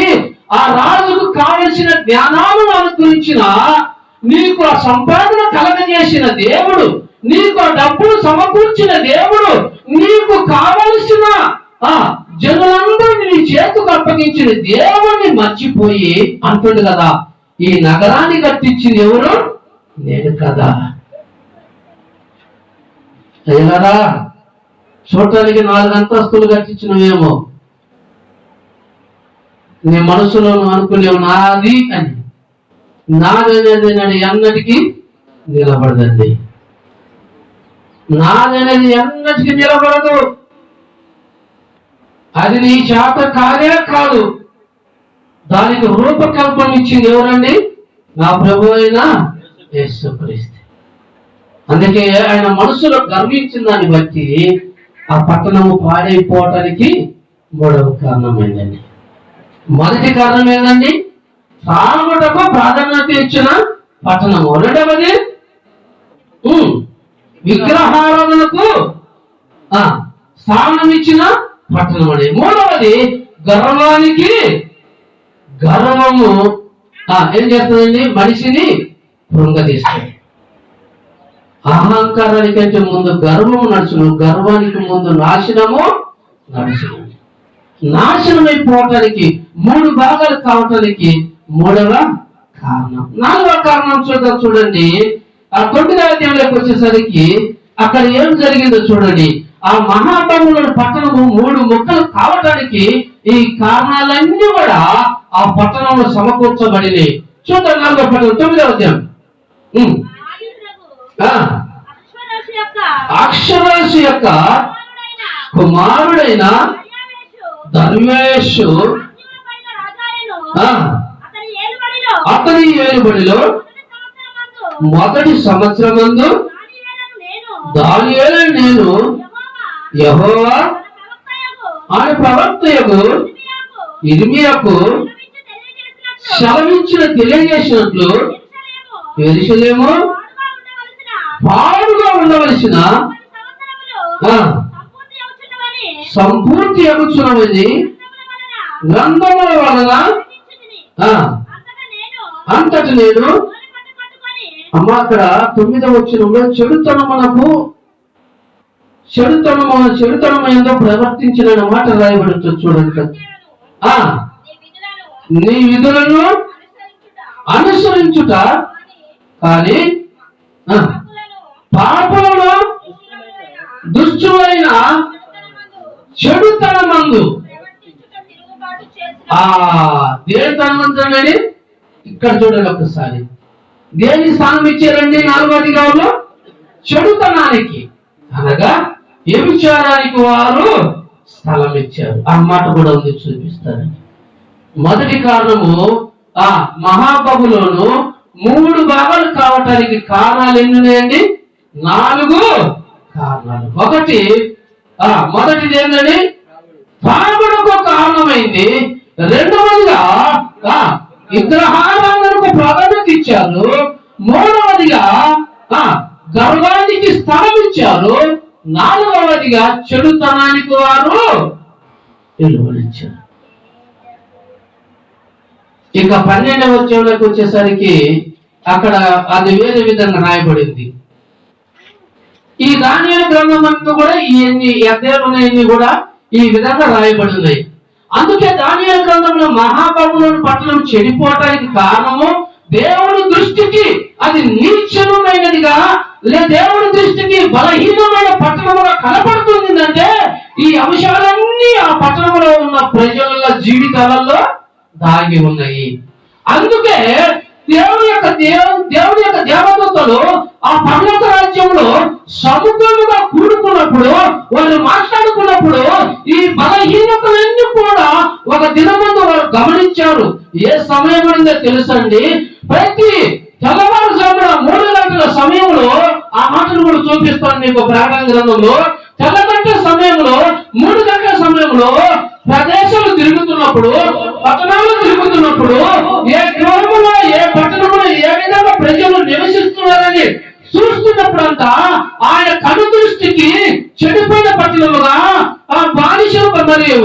Speaker 1: ఆ రాజుకు కావలసిన జ్ఞానాలను అనుగ్రహించిన, నీకు ఆ సంపాదన కలగజేసిన దేవుడు, నీకు ఆ డబ్బును సమకూర్చిన దేవుడు, నీకు కావలసిన ఆ జనులందరినీ నీ చేతుకు అప్పగించిన దేవుణ్ణి మర్చిపోయి అంటుండు కదా, ఈ నగరాన్ని కట్టించింది ఎవరు? నేను కదా. కదా చూడటానికి 4 అంతస్తులు కట్టించినవేమో, నీ మనసులో అనుకునేవు నాది అని. నాదనేది నేను ఎన్నటికీ నిలబడదండి. నాదనేది ఎన్నటికీ నిలబడదు. అది నీ చేత కాదు. దానికి రూపకల్పన ఇచ్చింది ఎవరండి? నా ప్రభు అయిన యేసుక్రీస్తు. అందుకే ఆయన మనసులో గర్వించిన దాన్ని బట్టి ఆ పట్టణము పాడైపోవటానికి 3వ కారణమైందండి. మొదటి కారణం ఏంటండి? త్రాగుటకు ప్రాధాన్యత ఇచ్చిన పట్టణము. 2వది విగ్రహారాధనకు స్థానం ఇచ్చిన పట్టణం అని. 3వది గర్వము ఏం చేస్తుందండి? మనిషిని కృంగదీస్తుంది. అహంకారానికంటే ముందు గర్వము నడుచును, గర్వానికి ముందు నాశనము నడుచును. నాశనమైపోవటానికి 3 భాగాలు కావటానికి 3వ కారణం. 4వ కారణం చూడండి. ఆ 9వ అధ్యాయంలోకి వచ్చేసరికి అక్కడ ఏం జరిగిందో చూడండి. ఆ మహాబబులోని పట్టణము 3 ముక్కలు కావటానికి ఈ కారణాలన్నీ కూడా ఆ పట్టణంలో సమకూర్చబడినాయి. చూద్దాం 4వ పట్టణం 9వ అధ్యాయం. అక్షరాశి యొక్క కుమారుడైన ధర్మేషు అతని ఏలుబడిలో మొదటి సంవత్సరమందు దానియేలు నేను యెహోవా ఆయన ప్రవక్తయగు యిర్మీయాకు తెలియజేసినట్లు యెరూషలేము పాడుగా ఉండవలసిన సంపూర్తి అగుచున్నవని గ్రంథముల వలన అంతటి నేను అమ్మ అక్కడ 9వ వచనంలో చెడుతనము ఏందో ప్రవర్తించిన మాట రాయబడుతుంది. చూడండి, నీ విధులను అనుసరించుట కానీ పాపమును దుష్టులైన చెడుతనమందు దేని తనమంతమని ఇక్కడ చూడండి ఒక్కసారి. దేని స్థానం ఇచ్చారండి? 4వ అధికారంలో చెడుతనానికి అనగా వ్యభిచారానికి వారు స్థలం ఇచ్చారు. ఆ మాట కూడా ఉంది, చూపిస్తారండి. మొదటి కారణము ఆ మహాబబులోను 3 భాగాలు కావటానికి కారణాలు ఎన్ని ఉన్నాయండి? 4 కారణాలు. మొదటిది ఏంటండి? తాగుడుకు కారణమైంది. రెండవదిగా విగ్రహారాధనకు ప్రాధాన్యత ఇచ్చారు. మూడవదిగా గర్వానికి స్థలం ఇచ్చారు. నాలుగవదిగా చెడుతనానికి వారు విలువనిచ్చారు. ఇక 12వ వచనంలోకి వచ్చేసరికి అక్కడ అది వేరే విధంగా రాయబడింది. ఈ దానియేలు గ్రంథం అంతా కూడా ఇవన్నీ అధ్యాయాలు కూడా ఈ విధంగా రాయబడి ఉన్నాయి. అందుకే దానియేలు గ్రంథంలో మహాబబులోను పట్టణం చెడిపోవటానికి కారణము దేవుని దృష్టికి అది నీచమైనదిగా, దేవుని దృష్టికి బలహీనమైన పట్టణముగా కనపడుతుంది. అంటే ఈ అంశాలన్నీ ఆ పట్టణంలో ఉన్న ప్రజల జీవితాలలో దాగి ఉన్నాయి. అందుకే దేవుని యొక్క దేవదూతలు ఆ పరలోక రాజ్యంలో సముద్రముగా కూడుకున్నప్పుడు, వాళ్ళు మాట్లాడుకున్నప్పుడు ఈ బలహీనతలన్నీ కూడా ఒక దినమందు వారు గమనించారు. ఏ సమయం ఉందో తెలుసండి, ప్రతి తెల్లవారుజామున 3 గంటల సమయంలో, ఆ మాటను కూడా చూపిస్తాను మీకు ప్రకటన గ్రంథంలో. తెల్లగంట సమయంలో 3 గంటల సమయంలో ప్రదేశాలు తిరుగుతున్నప్పుడు, పట్టణాలు తిరుగుతున్నప్పుడు, ఏ గ్రామంలో ఏ పట్టణంలో ఏ విధంగా ప్రజలు నివసిస్తున్నారని చూస్తున్నప్పుడంతా ఆయన కను దృష్టికి చెడిపోయిన పట్టణముగా, ఆ బానిసలు మరియు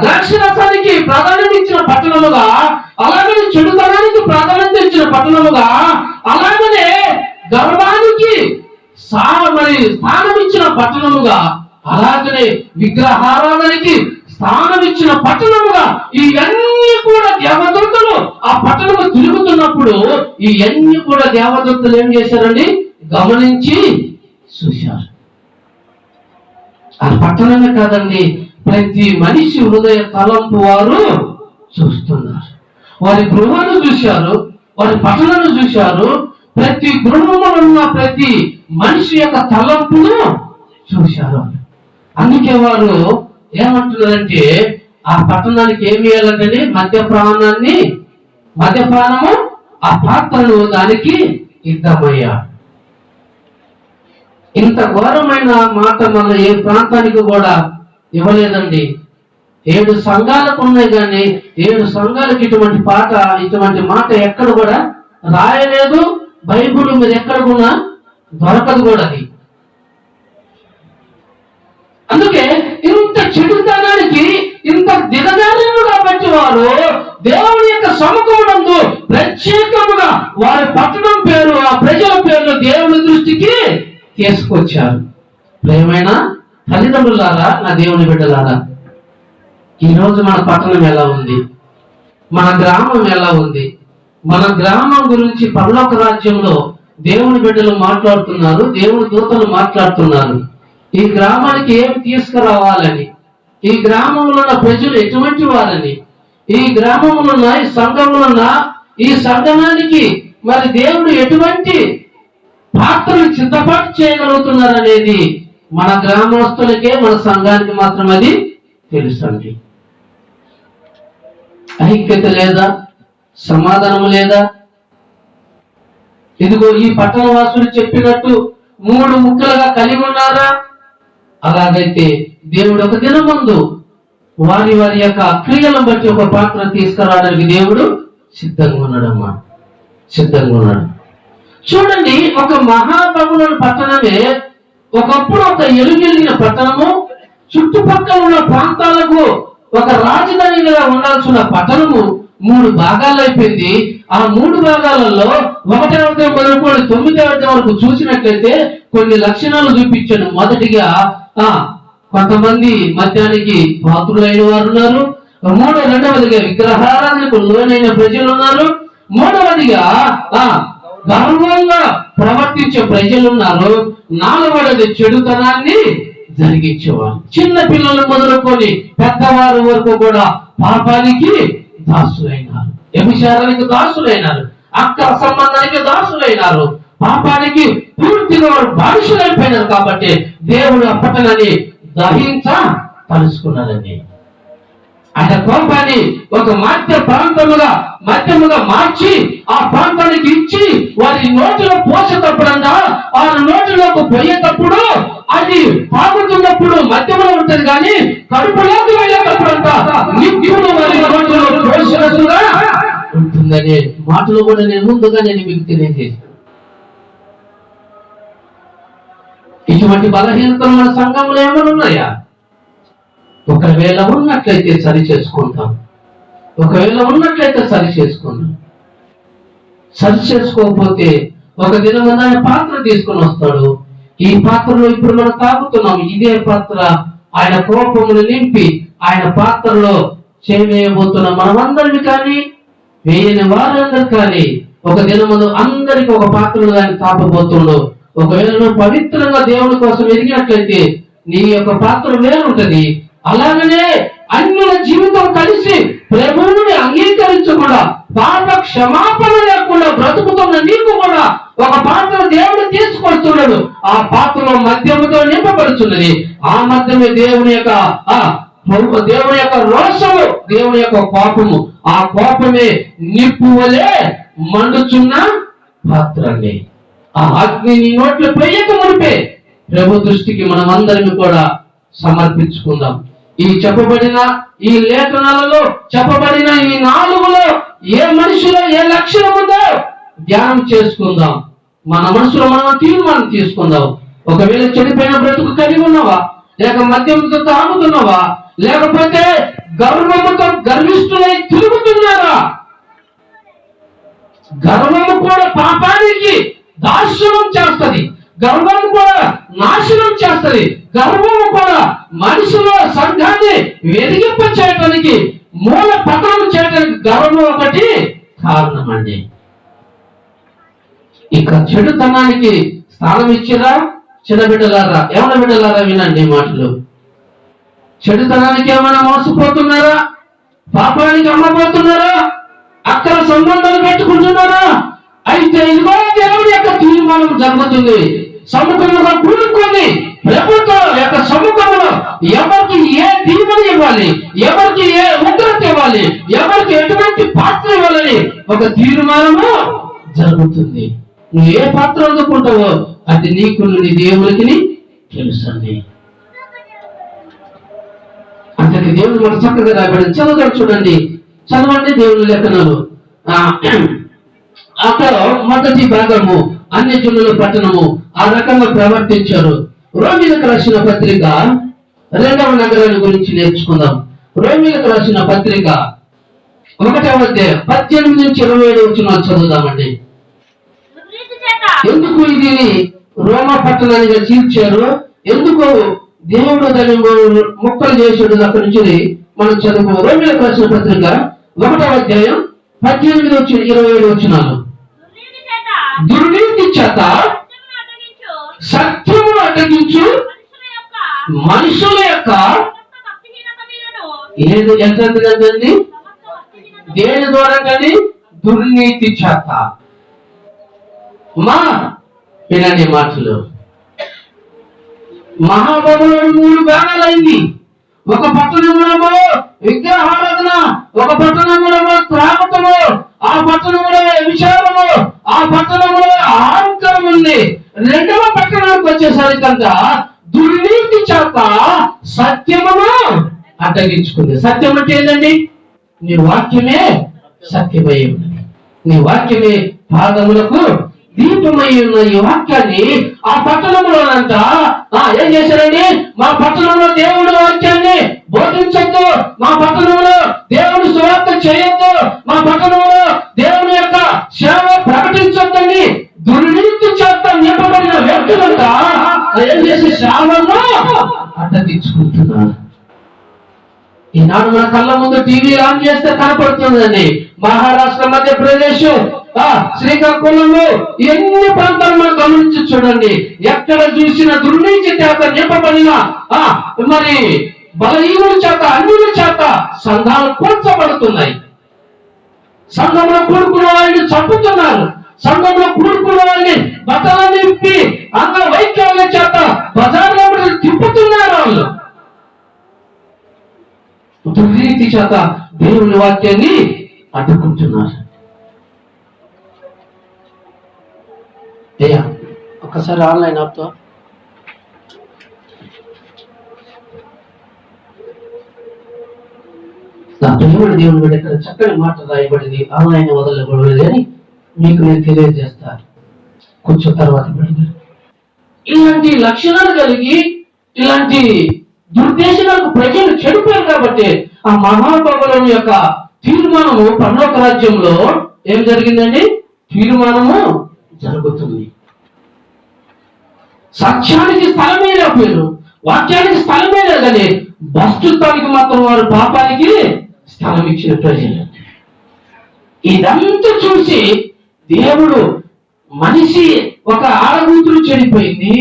Speaker 1: ద్రాక్షరసానికి ప్రాధాన్యత ఇచ్చిన పట్టణముగా, అలాగనే చెడుతనానికి ప్రాధాన్యత ఇచ్చిన పట్టణముగా, అలాగనే గర్వానికి స్థానం ఇచ్చిన పట్టణముగా, అలాగనే విగ్రహారాధనకి స్థానం ఇచ్చిన పట్టణముగా, ఇవన్నీ కూడా దేవదూతలు ఆ పట్టణము తిరుగుతున్నప్పుడు ఇవన్నీ కూడా దేవదూతలు ఏం చేశారండి, గమనించి చూశారు. ఆ పట్టణమే కాదండి, ప్రతి మనిషి హృదయ తలంపు వారు చూస్తున్నారు. వారి గృహాన్ని చూశారు, వారి పట్టణాన్ని చూశారు, ప్రతి గృహంలో ఉన్న ప్రతి మనిషి యొక్క తలంపును చూశారు. అందుకే వారు ఏమంటున్నారంటే, ఆ పట్టణానికి ఏమి వేయాలంటే మద్యపానము ఆ పాత్రను దానికి ఇద్దామయ్యాడు. ఇంత ఘోరమైన మాట మన ఏ ప్రాంతానికి కూడా ఇవ్వలేదండి. 7 సంఘాలకు ఉన్నాయి, కానీ 7 సంఘాలకు ఇటువంటి మాట ఎక్కడ కూడా రాయలేదు. బైబుల్ మీద ఎక్కడ కూడా దొరకదు కూడా అది. అందుకే ఇంత చెడుతనానికి ఇంత దిగజారిను కాబట్టి వారు దేవుని యొక్క సముఖమునందు ప్రత్యేకముగా వారి పట్టణం పేరు, ఆ ప్రజల పేర్లు దేవుని దృష్టికి తీసుకొచ్చారు. ప్రియమైన తల్లిదండ్రులారా, నా దేవుని బిడ్డలారా, ఈరోజు మన పట్టణం ఎలా ఉంది, మన గ్రామం ఎలా ఉంది? మన గ్రామం గురించి పరలోక రాజ్యంలో దేవుని బిడ్డలు మాట్లాడుతున్నారు, దేవుని దూతలు మాట్లాడుతున్నారు. ఈ గ్రామానికి ఏం తీసుకురావాలని, ఈ గ్రామంలో ఉన్న ప్రజలు ఎటువంటి వారని, ఈ గ్రామంలో ఉన్న ఈ సంఘంలో ఉన్న ఈ సంఘానికి మరి దేవుడు ఎటువంటి పాత్రలు సిద్ధపాటు చేయగలుగుతున్నారనేది మన గ్రామస్తులకే, మన సంఘానికి మాత్రం అది తెలుసండి. ఐక్యత లేదా, సమాధానం లేదా? ఇదిగో ఈ పట్టణ వాసులు చెప్పినట్టు 3 ముక్కలుగా కలిగి ఉన్నారా? అలాగైతే దేవుడు ఒక దినం ముందు వారి యొక్క క్రియలను బట్టి ఒక పాత్ర తీసుకురావడానికి దేవుడు సిద్ధంగా ఉన్నాడు. చూడండి, ఒక మహాబబులోను పట్టణమే ఒకప్పుడు ఒక ఎలుగెలిగిన పట్టణము, చుట్టుపక్కల ఉన్న ప్రాంతాలకు ఒక రాజధానిగా ఉండాల్సిన పట్టణము 3 భాగాలు అయిపోయింది. ఆ 3 భాగాలలో 1వ అధ్యాయం మొదలుకొని 9వ అధ్యాయం వరకు చూసినట్లయితే కొన్ని లక్షణాలు చూపించాను. మొదటిగా కొంతమంది మద్యానికి పాత్రులైన వారు ఉన్నారు. రెండవదిగా విగ్రహారాధనకు లోనైన ప్రజలు ఉన్నారు. మూడవదిగా గర్వంగా ప్రవర్తించే ప్రజలు ఉన్నారు. 4వది చెడుతనాన్ని జరిగించేవారు. చిన్న పిల్లలు మొదలుకొని పెద్దవారు వరకు కూడా పాపానికి దాసులైనారు, వ్యభిచారానికి దాసులైనారు, అక్రమ సంబంధానికి దాసులైనారు, పాపానికి పూర్తిగా వారు బానిసలైపోయినారు. కాబట్టి దేవుడు ఆ పట్టణాన్ని దహించ తలుసుకున్నారండి. ఆయన కోపాన్ని ఒక మద్యముగా మార్చి ఆ ప్రాంతానికి ఇచ్చి వారి నోటిలో పోసేటప్పుడంట వారి నోటిలోకి పోయేటప్పుడు అది తాగుతున్నప్పుడు మద్యములో ఉంటది కానీ కడుపులోకి వెళ్ళేటప్పుడంట నిత్యులు వారి నోటిలో పోసినట్టుగా ఉంటుందనే మాటలు కూడా నేను ముందుగా మీకు తెలియజేశాను. ఇటువంటి బలహీనతలు మన సంఘంలో ఏమైనా ఉన్నాయా? ఒకవేళ ఉన్నట్లయితే సరి చేసుకుంటాం. సరి చేసుకోకపోతే ఒక దినం ఆయన పాత్ర తీసుకొని వస్తాడు. ఈ పాత్రలో ఇప్పుడు మనం తాగుతున్నాం. ఇదే పాత్ర ఆయన కోపమును నింపి ఆయన పాత్రలో చేయబోతున్న మనమందరిని కానీ వేయని వారందరూ కానీ ఒక దినమును అందరికి ఒక పాత్రలో ఆయన తాపబోతుండో. ఒకవేళ నువ్వు పవిత్రంగా దేవుని కోసం ఎదిగినట్లయితే నీ యొక్క పాత్ర వేరుంటది. అలాగనే అన్యుల జీవితం కలిసి ప్రభువుని అంగీకరించకుండా పాప క్షమాపణ లేకుండా బ్రతుకుతున్న నీకు కూడా ఒక పాత్ర దేవుడు తీసుకొస్తున్నాడు. ఆ పాత్రలో మద్యముతో నింపబడుతున్నది. ఆ మద్యమే దేవుని యొక్క రోషము, దేవుని యొక్క కోపము. ఆ కోపమే నిప్పు వలె మండుచున్న పాత్రని. ఆ అగ్ని నీ నోట్లో పోయక మునిపే ప్రభు దృష్టికి మనం అందరిని కూడా సమర్పించుకుందాం. చెప్పబడిన ఈ లేఖనాలలో చెప్పబడిన ఈ 4లో ఏ మనిషిలో ఏ లక్షణం ఉందో ధ్యానం చేసుకుందాం. మన మనసులో మనం తీర్మానం తీసుకుందాం. ఒకవేళ చెడిపోయిన బ్రతుకు కలిగి ఉన్నావా, లేక మద్యంతో తాగుతున్నావా, లేకపోతే గర్వముతో గర్విష్ఠులై తిరుగుతున్నారా? గర్వము కూడా పాపానికి దాస్యం చేస్తది. గర్వం కూడా నాశనం చేస్తది. గర్వము కూడా మనిషిలో సంఘాన్ని వెలిగింప చేయడానికి, మూల పతనం చేయడానికి గర్వం ఒకటి కారణం అండి. ఇక చెడుతనానికి స్థానం ఇచ్చిరా చిన్న బిడ్డలారా, ఏమన్నా బిడ్డలారా వినండి మాటలు. చెడుతనానికి ఏమైనా మోసపోతున్నారా? పాపానికి అమ్మబోతున్నారా? అక్కడ సంబంధాలు పెట్టుకుంటున్నారా? అయితే ఇదిగో దేవుడి యొక్క తీర్మానం జరుగుతుంది. సముఖంలో కూడుకొని ప్రభుత్వం యొక్క సముఖంలో ఎవరికి ఏ దీవెన ఇవ్వాలి, ఎవరికి ఏ ఉగ్రత ఇవ్వాలి, ఎవరికి ఎటువంటి పాత్ర ఇవ్వాలని ఒక తీర్మానము జరుగుతుంది. నువ్వు ఏ పాత్ర అందుకుంటావో అది నీకు నీ దేవునికి తెలుసండి. అంతకి దేవుడు మన చక్కగా రాబడి చదవగా చూడండి, చదవండి దేవుని లేఖనాలు. అక్కడ మొదటి భాగము అన్యజనుల పట్టణము ఆ రకంగా ప్రవర్తించారు. రోమీలకు రాసిన పత్రిక 2వ నగరాన్ని గురించి నేర్చుకుందాం. రోమీలకు రాసిన పత్రిక 1వ అధ్యాయం 18 నుంచి 27 వచనాలు చదువుదామండి. ఎందుకు ఇది రోమా పట్టణానిగా చీల్చారు, ఎందుకు దేవుడు దాన్ని ముక్కలు చేసాడు, అక్కడి నుంచి మనం చదువు. రోమీలకు రాసిన పత్రిక 1వ అధ్యాయం 18 నుంచి 27 వచనాలు. దుర్నీతి చేత సత్యమును అడ్డగించు మనుషుల యొక్క ఏది ఎంతండి దేని ద్వారా కానీ దుర్నీతి చేత. వినండి మాటలు. మహాబబులో 3 భాగాలైంది. ఒక పట్టణంలో విగ్రహారాధన, ఒక పట్టణంలో త్రాగటము, ఆ పట్టణంలో విచారము, ఆ పట్టణంలో అహంకారం ఉంది. 2వ పట్టణానికి వచ్చేసరికంత దుర్నీతి చేత సత్యమును అడ్డగించుకుంది. సత్యం అంటే ఏంటండి? నీ వాక్యమే సత్యమై ఉన్నది. నీ వాక్యమే పాదములకు దీపమై ఉన్న ఈ వాక్యాన్ని ఆ పట్టణంలోనంట ఏం చేశారండి? మా పట్టణంలో దేవుడి వాక్యాన్ని బోధించద్దు, మా పట్టణంలో దేవుని సువార్త చేయొద్దు, మా పట్టణంలో దేవుని యొక్క సేవ ప్రకటించొద్దని దుర్నీతి చేత నింపబడిన వ్యక్తులంట ఏం చేసి సేవను అడ్డగించుకుంటున్నారు. ఈనాడు మన కళ్ళ ముందు టీవీ ఆన్ చేస్తే కనపడుతుందండి. మహారాష్ట్ర, మధ్యప్రదేశ్, శ్రీకాకుళము, ఎన్ని ప్రాంతాలు మనం గమనించి చూడండి. ఎక్కడ చూసిన దుర్నీతి చేత నింపబడిన మరి బలహీనుల చేత, అన్యుల చేత సంఘాలు కూర్చబడుతున్నాయి. సంఘంలో కూడుకున్న వారిని చంపుతున్నారు. సంఘంలో కూడుకున్న వారిని బట్టలు నింపి అంగవైకల్యం చేత బజార్లో తిప్పుతున్నారు. వాళ్ళు దుర్నీతి చేత దేవుని వాక్యాన్ని అడ్డుకుంటున్నారు. అయ్యా ఒక్కసారి ఆన్లైన్ ఆపుతా. నా ప్రియమైన దేవుని బిడ్డ ఇక్కడ చక్కని మాట రాయబడింది, ఆన్లైన్ వదలబడలేదు అని మీకు నేను తెలియజేస్తాను. కొంచెం తర్వాత ఇలాంటి లక్షణాలు కలిగి ఇలాంటి దుర్దేశాలకు ప్రజలు చెడిపోయారు కాబట్టి ఆ మహాబబులోని యొక్క తీర్మానము పరలోక రాజ్యంలో ఏం జరిగిందండి? తీర్మానము జరుగుతుంది. సాక్ష్యానికి స్థలమే లేకపోయారు, వాక్యానికి స్థలమే లేదని భ్రష్టుత్వానికి మాత్రం వారు పాపానికి స్థలం ఇచ్చిన ప్రజలు. ఇదంతా చూసి దేవుడు మనిషి ఒక ఆడగూతురు చెడిపోయింది,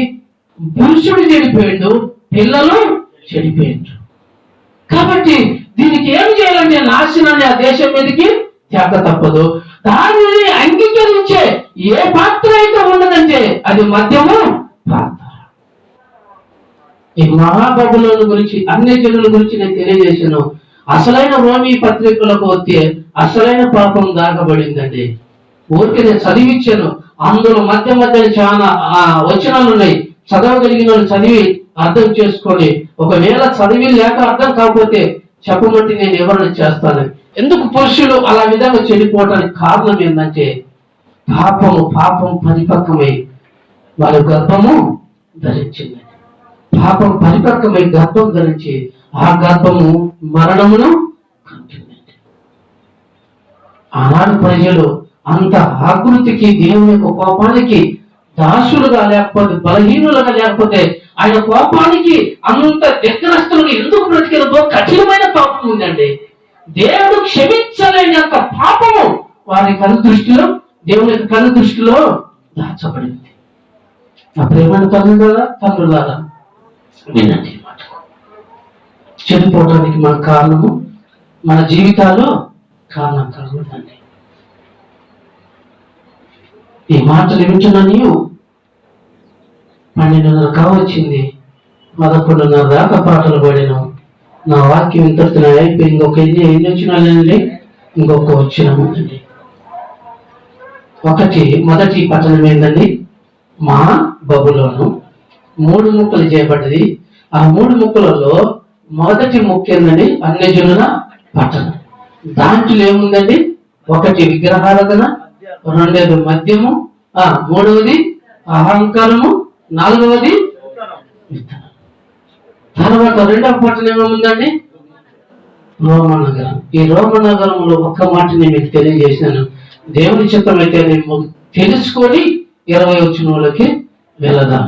Speaker 1: పురుషుడు చెడిపోయాడు, పిల్లలు చెడిపోయాడు. కాబట్టి దీనికి ఏం చేయాలంటే నాశనాన్ని ఆ దేశం మీదకి తేక తప్పదు. దానిని అంగీకరించే ఏ పాత్ర అయితే ఉన్నదంటే అది మద్యము పాత్ర. ఈ మహాబబులోను గురించి అన్ని జనుల గురించి నేను తెలియజేశాను. అసలైన రోమీ పత్రికలకు వస్తే అసలైన పాపం దాగబడిందండి. ఊరికి నేను చదివించాను, అందులో మధ్య మధ్య చాలా వచనాలు ఉన్నాయి. చదవగలిగిన వాళ్ళు చదివి అర్థం చేసుకొని, ఒకవేళ చదివి లేక అర్థం కాకపోతే చెప్పమంటే నేను ఎవరిని చేస్తాను. ఎందుకు పురుషులు అలా విధంగా చెడిపోవడానికి కారణం ఏంటంటే పాపం పరిపక్వమై వారి గర్భము ధరించింది. పాపం పరిపక్వమై గర్భం ధరించి ఆ గర్భము మరణమును కంటుందండి. ఆనాడు ప్రజలు అంత ఆకృతికి, దేవుని యొక్క కోపానికి దాసులుగా లేకపోతే, బలహీనులుగా లేకపోతే, ఆయన కోపానికి అంత దగ్గరస్తులుగా ఎందుకు బ్రతికినదో కఠినమైన పాపం ఉందండి. దేవుడు క్షమించలేనంత పాపము వారి కను దృష్టిలో, దేవుని యొక్క కను దృష్టిలో దాచబడింది. నా ప్రేమను తండ్రులారా వినండి మాట. చెడిపోవడానికి మన కారణము మన జీవితాలు కారణం కలుగుతుందండి. ఈ మాటలు వింటున్నా నీవు 12:30 కావచ్చింది, 11:30 దాకా పాటలు పాడినాం. నా వాక్యం ఇంతటితో అయిపోయి ఇంకొక ఎన్ని వచ్చినాలండి, ఇంకొక వచ్చినామండి. మొదటి పట్టణం ఏంటండి? మా బబులోను. 3 ముక్కలు చేయబడ్డది. ఆ 3 ముక్కలలో మొదటి ముక్క ఏందండి? అన్యజనుల పట్టణం. దాంట్లో ఏముందండి? 1 విగ్రహారాధన, 2 మద్యము, 3వది అహంకారము, 4వది విత్తనం. తర్వాత 2వ పట్టణం ఏముందండి? రోమనగరం. ఈ రోమనగరంలో ఒక్క మాట నేను మీకు తెలియజేశాను. దేవుని చిత్తం అయితే నేను తెలుసుకొని 20 వచనంలోకి వెళదాం.